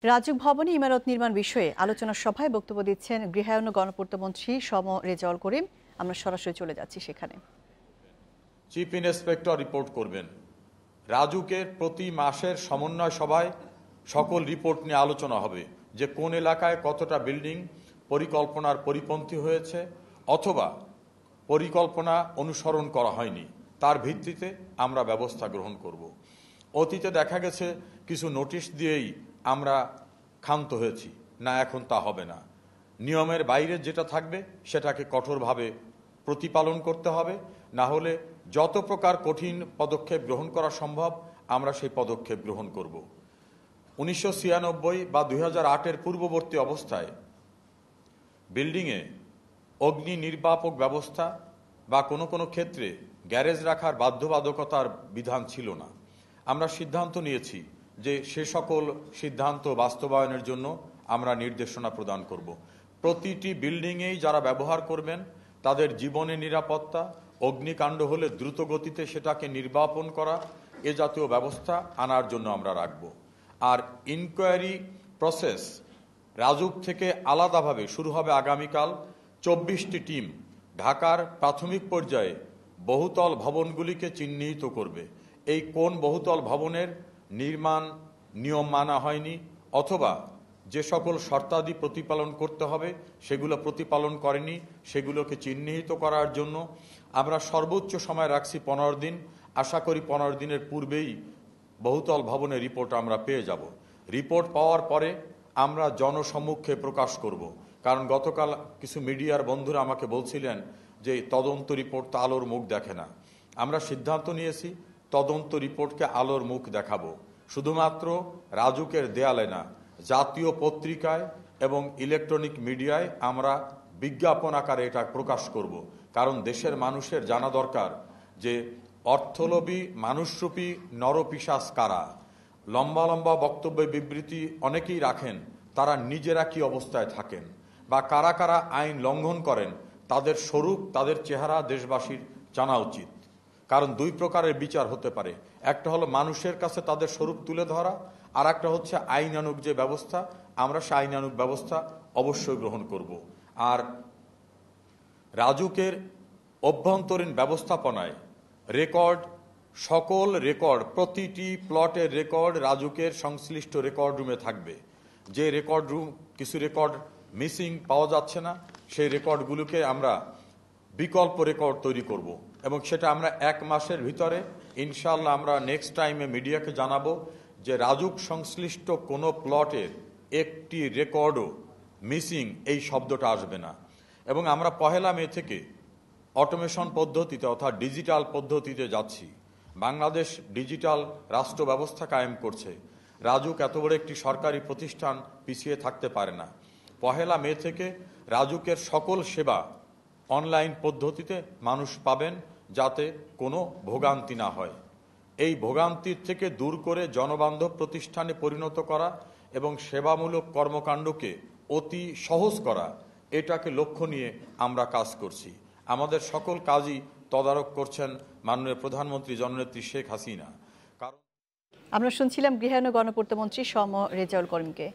রাজউক ভবনে ইমারত নির্মাণ বিষয়ে আলোচনা সভায় বক্তব্য দিচ্ছেন গৃহায়ন ও গণপূর্তমন্ত্রী সম রেজাউল করিম। আমরা সরাসরি চলে যাচ্ছি সেখানে। চিফ ইন্সপেক্টর রিপোর্ট করবেন। রাজউকের প্রতি মাসের সমন্বয় সভায় সকল রিপোর্ট নিয়ে আলোচনা হবে যে কোন এলাকায় কতটা বিল্ডিং পরিকল্পনার পরিপন্থী হয়েছে অথবা পরিকল্পনা অনুসরণ করা হয়নি, তার ভিত্তিতে আমরা ব্যবস্থা গ্রহণ করব। অতীতে দেখা গেছে কিছু নোটিশ দিয়েই আমরা ক্ষান্ত হয়েছি, না এখন তা হবে না। নিয়মের বাইরে যেটা থাকবে সেটাকে কঠোরভাবে প্রতিপালন করতে হবে, না হলে যত প্রকার কঠিন পদক্ষেপ গ্রহণ করা সম্ভব আমরা সেই পদক্ষেপ গ্রহণ করব। 1996 বা 2008-এর পূর্ববর্তী অবস্থায় বিল্ডিংয়ে অগ্নি নির্বাপক ব্যবস্থা বা কোনো কোনো ক্ষেত্রে গ্যারেজ রাখার বাধ্যবাধকতার বিধান ছিল না। আমরা সিদ্ধান্ত নিয়েছি যে সে সকল সিদ্ধান্ত বাস্তবায়নের জন্য আমরা নির্দেশনা প্রদান করব। প্রতিটি বিল্ডিংয়েই যারা ব্যবহার করবেন তাদের জীবনের নিরাপত্তা, অগ্নিকাণ্ড হলে দ্রুত গতিতে সেটাকে নির্বাপন করা, এ জাতীয় ব্যবস্থা আনার জন্য আমরা রাখব। আর ইনকোয়ারি প্রসেস রাজউক থেকে আলাদাভাবে শুরু হবে আগামীকাল। 24টি টিম ঢাকার প্রাথমিক পর্যায়ে বহুতল ভবনগুলিকে চিহ্নিত করবে। এই কোন বহুতল ভবনের নির্মাণ নিয়ম মানা হয়নি অথবা যে সকল শর্তাদি প্রতিপালন করতে হবে সেগুলো প্রতিপালন করেনি, সেগুলোকে চিহ্নিত করার জন্য আমরা সর্বোচ্চ সময় রাখছি 15 দিন। আশা করি 15 দিনের পূর্বেই বহুতল ভবনের রিপোর্ট আমরা পেয়ে যাব। রিপোর্ট পাওয়ার পরে আমরা জনসম্মুখে প্রকাশ করব। কারণ গতকাল কিছু মিডিয়ার বন্ধুরা আমাকে বলছিলেন যে তদন্ত রিপোর্ট তো আলোর মুখ দেখে না। আমরা সিদ্ধান্ত নিয়েছি তদন্ত রিপোর্টকে আলোর মুখ দেখাবো। শুধুমাত্র রাজউকের দেয়ালে না, জাতীয় পত্রিকায় এবং ইলেকট্রনিক মিডিয়ায় আমরা বিজ্ঞাপন আকারে এটা প্রকাশ করব। কারণ দেশের মানুষের জানা দরকার যে অর্থলোভী মানুষরূপী নরপিশাচ কারা। লম্বা লম্বা বক্তব্য বিবৃতি অনেকেই রাখেন, তারা নিজেরা কি অবস্থায় থাকেন বা কারা কারা আইন লঙ্ঘন করেন তাদের স্বরূপ, তাদের চেহারা দেশবাসীর জানা উচিত। কারণ দুই প্রকারের বিচার হতে পারে, একটা হলো মানুষের কাছে তাদের স্বরূপ তুলে ধরা, আর একটা হচ্ছে আইনানুগ যে ব্যবস্থা, আমরা সে আইনানুগ ব্যবস্থা অবশ্যই গ্রহণ করব। আর রাজউকের অভ্যন্তরীণ ব্যবস্থাপনায় রেকর্ড, সকল রেকর্ড, প্রতিটি প্লটের রেকর্ড রাজউকের সংশ্লিষ্ট রেকর্ড রুমে থাকবে। যে রেকর্ড রুম কিছু রেকর্ড মিসিং পাওয়া যাচ্ছে না, সেই রেকর্ডগুলোকে আমরা বিকল্প রেকর্ড তৈরি করব এবং সেটা আমরা 1 মাসের ভিতরে ইনশাআল্লাহ আমরা নেক্সট টাইমে মিডিয়াকে জানাবো যে রাজউক সংশ্লিষ্ট কোনো প্লটের একটি রেকর্ডও মিসিং এই শব্দটা আসবে না। এবং আমরা 1 মে থেকে অটোমেশন পদ্ধতিতে অর্থাৎ ডিজিটাল পদ্ধতিতে যাচ্ছি। বাংলাদেশ ডিজিটাল রাষ্ট্র ব্যবস্থা কায়েম করছে। রাজউক এত বড় একটি সরকারি প্রতিষ্ঠান পিছিয়ে থাকতে পারে না। 1 মে থেকে রাজউকের সকল সেবা অনলাইন পদ্ধতিতে মানুষ পাবেন, যাতে কোনো ভোগান্তি না হয়। এই ভোগান্তির থেকে দূর করে জনবান্ধব প্রতিষ্ঠানে পরিণত করা এবং সেবামূলক কর্মকাণ্ডকে অতি সহজ করা, এটাকে লক্ষ্য নিয়ে আমরা কাজ করছি। আমাদের সকল কাজই তদারক করছেন মাননীয় প্রধানমন্ত্রী জননেত্রী শেখ হাসিনা। আমরা শুনছিলাম গৃহায়ন ও গণপূর্তমন্ত্রী সম রেজাউল করিমকে।